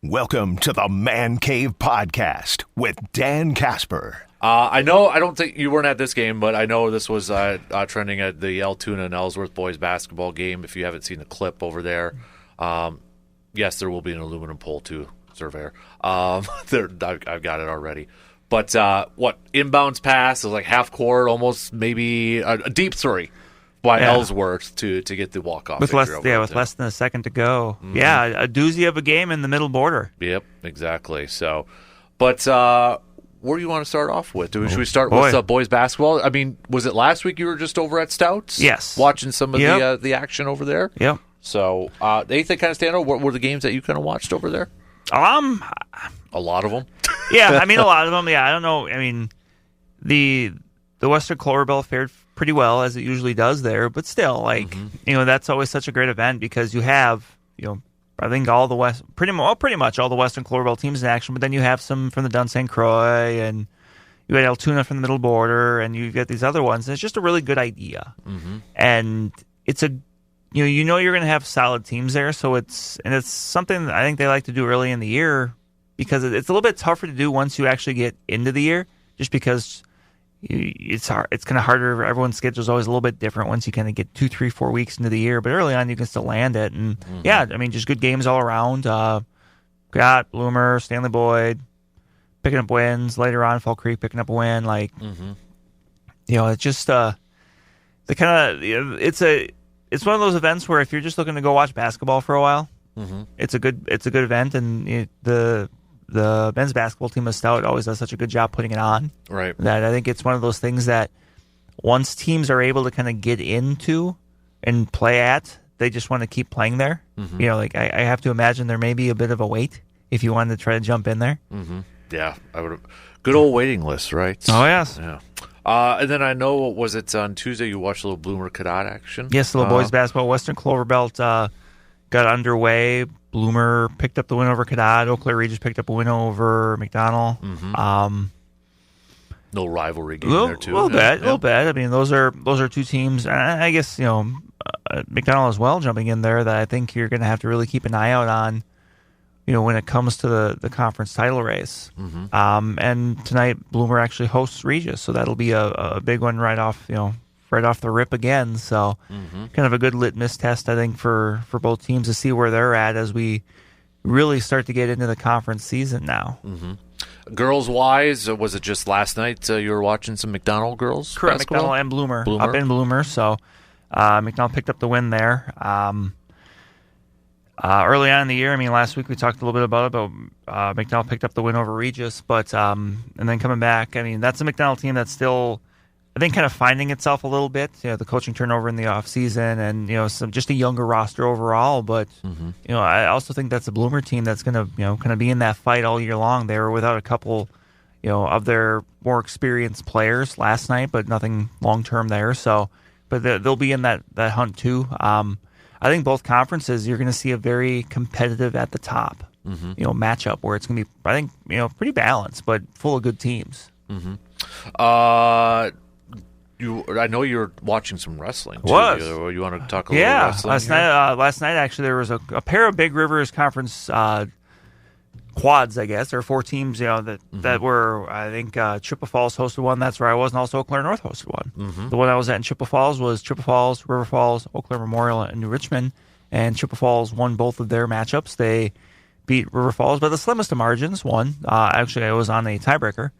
Welcome to the Man Cave Podcast with Dan Casper. I don't think you weren't at this game, but I know this was trending at the Altoona and Ellsworth boys basketball game. If you haven't seen the clip over there, yes, there will be an aluminum pole too, Surveyor. I've got it already. But inbounds pass is like half court, almost maybe a deep three by Ellsworth to get the walk-off with less than a second to go. Mm-hmm. Yeah, a doozy of a game in the middle border. Yep, exactly. So, but where do you want to start off with? Should we start with boys basketball? I mean, was it last week you were just over at Stouts? Yes, watching some of the action over there. Yep. So, anything kind of stand out? What were the games that you kind of watched over there? A lot of them. Yeah, I mean, a lot of them. Yeah, I don't know. I mean, the Western Clover Belt fared pretty well, as it usually does there, but still, that's always such a great event because you have, I think all the pretty much all the Western Clover Belt teams in action, but then you have some from the Dun St. Croix, and you had Altoona from the middle border, and you get these other ones, and it's just a really good idea. Mm-hmm. And it's you're going to have solid teams there, so it's something that I think they like to do early in the year because it's a little bit tougher to do once you actually get into the year, just because it's hard. It's kind of harder. Everyone's schedule is always a little bit different once you kind of get 2, 3, 4 weeks into the year. But early on, you can still land it. And just good games all around. Got Bloomer, Stanley Boyd picking up wins. Later on, Fall Creek picking up a win. It's just it's one of those events where if you're just looking to go watch basketball for a while, it's a good event. And the men's basketball team of Stout always does such a good job putting it on. Right. That I think it's one of those things that once teams are able to kind of get into and play at, they just want to keep playing there. Mm-hmm. I have to imagine there may be a bit of a wait if you wanted to try to jump in there. Mm-hmm. Yeah, I would have. Good old waiting list, right? Oh, yes. Yeah. And then I know, was it on Tuesday you watched a little Bloomer Cadet action? Yes, a little boys basketball. Western Clover Belt got underway. Bloomer picked up the win over Cadet. Eau Claire Regis picked up a win over McDonald. Mm-hmm. No rivalry game there too. A little bit. I mean, those are two teams. I guess McDonald as well jumping in there that I think you're going to have to really keep an eye out on. When it comes to the conference title race. Mm-hmm. And tonight Bloomer actually hosts Regis, so that'll be a big one right off the rip again. So kind of a good litmus test, I think, for both teams to see where they're at as we really start to get into the conference season now. Mm-hmm. Girls-wise, was it just last night you were watching some McDonald girls? Correct, basketball? McDonald and Bloomer up in Bloomer. So McDonald picked up the win there. Early on in the year, I mean, last week we talked a little bit about it, but McDonald picked up the win over Regis. But and then coming back, I mean, that's a McDonald team that's still, I think, kind of finding itself a little bit. The coaching turnover in the offseason and, some just a younger roster overall. But, I also think that's a Bloomer team that's going to, kind of be in that fight all year long. They were without a couple, of their more experienced players last night, but nothing long-term there. So, but they'll be in that hunt too. I think both conferences, you're going to see a very competitive at the top, matchup where it's going to be, I think, pretty balanced, but full of good teams. Mm-hmm. I know you're watching some wrestling, too. You want to talk a little wrestling? Last night, actually, there was a pair of Big Rivers Conference quads, I guess. There were 4 teams, that were, I think, Chippewa Falls hosted one. That's where I was, and also Eau Claire North hosted one. Mm-hmm. The one I was at in Chippewa Falls was Chippewa Falls, River Falls, Eau Claire Memorial, and New Richmond. And Chippewa Falls won both of their matchups. They beat River Falls by the slimmest of margins. Actually, I was on a tiebreaker.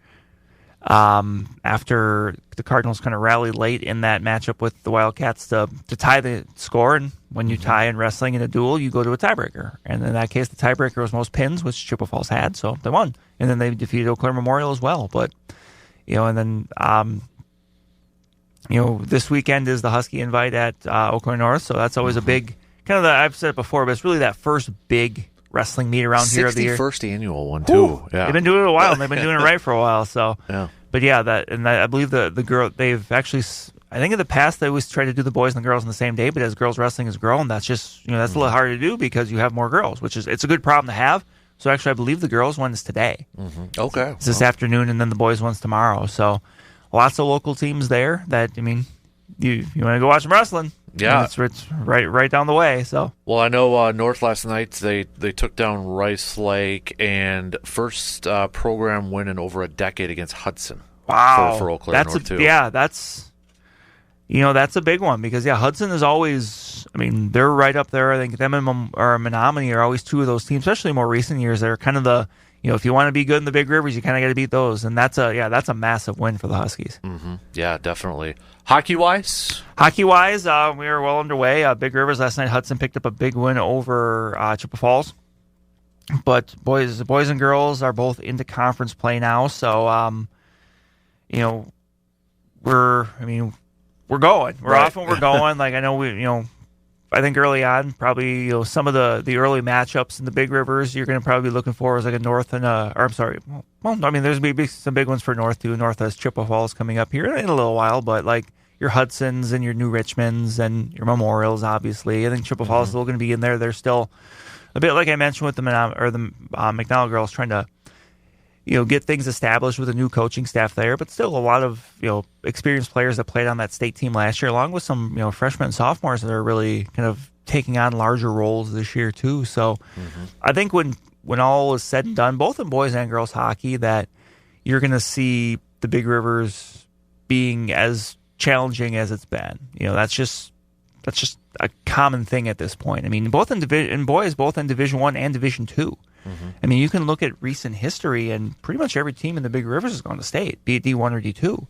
After the Cardinals kind of rallied late in that matchup with the Wildcats to tie the score, and when you tie in wrestling in a duel, you go to a tiebreaker. And in that case, the tiebreaker was most pins, which Chippewa Falls had, so they won. And then they defeated Eau Claire Memorial as well. But and then this weekend is the Husky Invite at Eau Claire North, so that's always a big I've said it before, but it's really that first big wrestling meet around here of the year. 61st annual one too. Yeah, they've been doing it a while, and they've been doing it right for a while. So, yeah. But yeah, I believe the girl, they've actually, I think in the past they always try to do the boys and the girls on the same day, but as girls wrestling has grown, that's just that's a little harder to do because you have more girls, it's a good problem to have. So actually, I believe the girls one is today. Mm-hmm. Okay, it's this afternoon, and then the boys one's tomorrow. So lots of local teams there. That you want to go watch some wrestling. Yeah, it's right down the way. So, well, I know North last night they took down Rice Lake and first program win in over a decade against Hudson. Wow, for Eau Claire North too. Yeah, that's a big one because Hudson is always. I mean, they're right up there. I think them and Menominee are always two of those teams, especially in more recent years. They're kind of the if you want to be good in the big rivers, you kind of got to beat those, and that's a massive win for the Huskies. Mm-hmm. Yeah, definitely. Hockey wise, we are well underway. Big Rivers last night. Hudson picked up a big win over Chippewa Falls, but boys and girls are both into conference play now. So, we're going. We're off and we're going. Like I know I think early on, probably some of the early matchups in the Big Rivers you're going to probably be looking for is like a North and there's going to be some big ones for North too. North has Chippewa Falls coming up here in a little while, but like your Hudsons and your New Richmonds and your Memorials, obviously. I think Chippewa Falls is still going to be in there. They're still a bit like I mentioned with the McDonald girls trying to get things established with a new coaching staff there, but still a lot of experienced players that played on that state team last year, along with some freshmen and sophomores that are really kind of taking on larger roles this year too. So I think when all is said and done, both in boys and girls hockey, that you're going to see the Big Rivers being as challenging as it's been. That's just a common thing at this point. I mean, both in boys, both in Division I and Division II. I mean, you can look at recent history, and pretty much every team in the Big Rivers has gone to state, be it D1 or D2.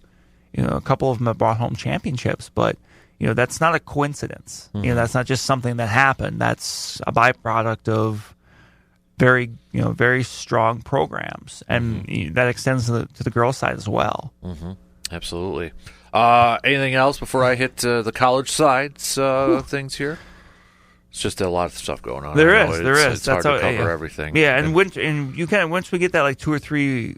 A couple of them have brought home championships, but that's not a coincidence. That's not just something that happened. That's a byproduct of very strong programs, and that extends to the girls' side as well. Absolutely. Anything else before I hit the college side things here? It's just a lot of stuff going on. There is. It's hard to cover everything. Yeah, and you kind of once we get that like 2 or 3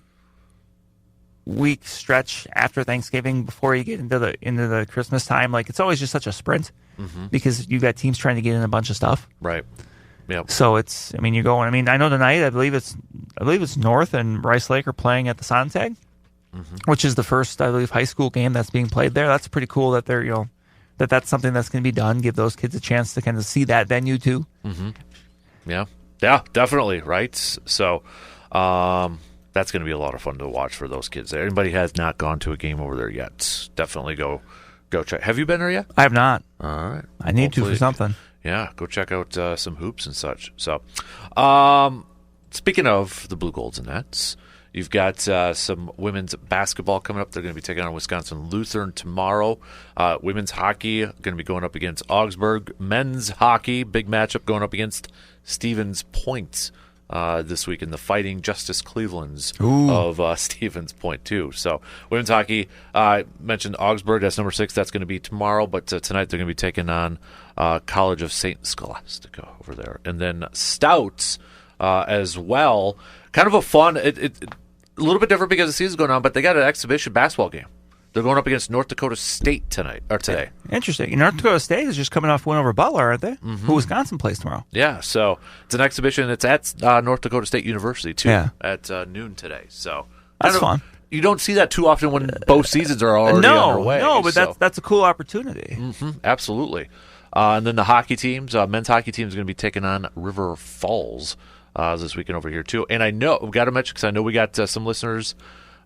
week stretch after Thanksgiving before you get into the Christmas time, like it's always just such a sprint because you've got teams trying to get in a bunch of stuff. Right. Yep. So you're going. I mean, I know tonight I believe it's North and Rice Lake are playing at the Sontag, which is the first I believe high school game that's being played there. That's pretty cool that they're that's something that's going to be done. Give those kids a chance to kind of see that venue too. Yeah, definitely, right? So that's going to be a lot of fun to watch for those kids there. Anybody has not gone to a game over there yet, definitely go check. Have you been there yet? I have not. All right. I need to for something. Yeah, go check out some hoops and such. So speaking of the Blue Golds and Nets, you've got some women's basketball coming up. They're going to be taking on Wisconsin Lutheran tomorrow. Women's hockey going to be going up against Augsburg. Men's hockey, big matchup going up against Stevens Point this week in the Fighting Justice Clevelands of Stevens Point, too. So women's hockey, I mentioned Augsburg. That's number 6. That's going to be tomorrow. But tonight they're going to be taking on College of St. Scholastica over there. And then Stouts as well. Kind of a fun... a little bit different because the season's going on, but they got an exhibition basketball game. They're going up against North Dakota State today. Interesting. North Dakota State is just coming off win over Butler, aren't they? Who Wisconsin plays tomorrow. Yeah, so it's an exhibition. It's at North Dakota State University, too, at noon today. So that's fun. You don't see that too often when both seasons are already underway. No, but that's a cool opportunity. Absolutely. And then the hockey teams, men's hockey team is going to be taking on River Falls this weekend over here, too. And I know, we've got to mention, because I know we got some listeners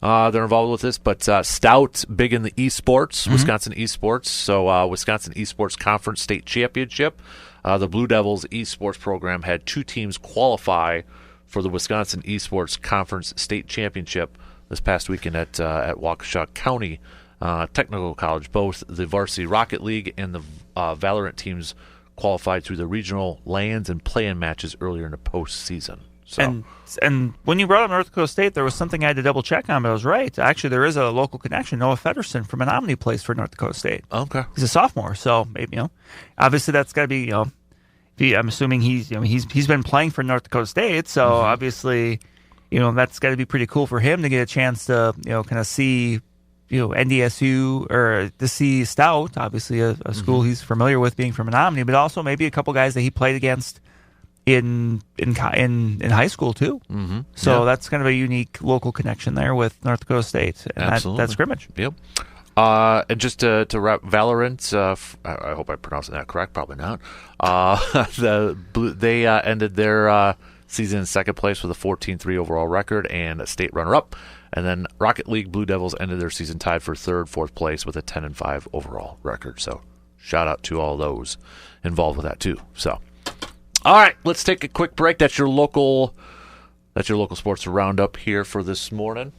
that are involved with this, but Stout, big in the esports, Wisconsin esports. So Wisconsin Esports Conference State Championship. The Blue Devils esports program had 2 teams qualify for the Wisconsin Esports Conference State Championship this past weekend at Waukesha County Technical College. Both the Varsity Rocket League and the Valorant teams qualified through the regional lands and play-in matches earlier in the postseason. So. And when you brought up North Dakota State, there was something I had to double check on, but I was right. Actually, there is a local connection. Noah Federson from Menominee plays for North Dakota State. Okay, he's a sophomore, so maybe obviously that's got to be I'm assuming he's been playing for North Dakota State, so obviously that's got to be pretty cool for him to get a chance to kind of see NDSU or to see Stout, obviously a school he's familiar with being from Menominee, but also maybe a couple guys that he played against in high school too. So that's kind of a unique local connection there with North Dakota State and that scrimmage. Yep. And just to wrap, Valorant, I hope I pronounced that correct, probably not. They ended their season in second place with a 14-3 overall record and a state runner-up. And then Rocket League Blue Devils ended their season tied for fourth place with a 10-5 overall record. So shout out to all those involved with that too. So, all right, let's take a quick break. That's your local sports roundup here for this morning.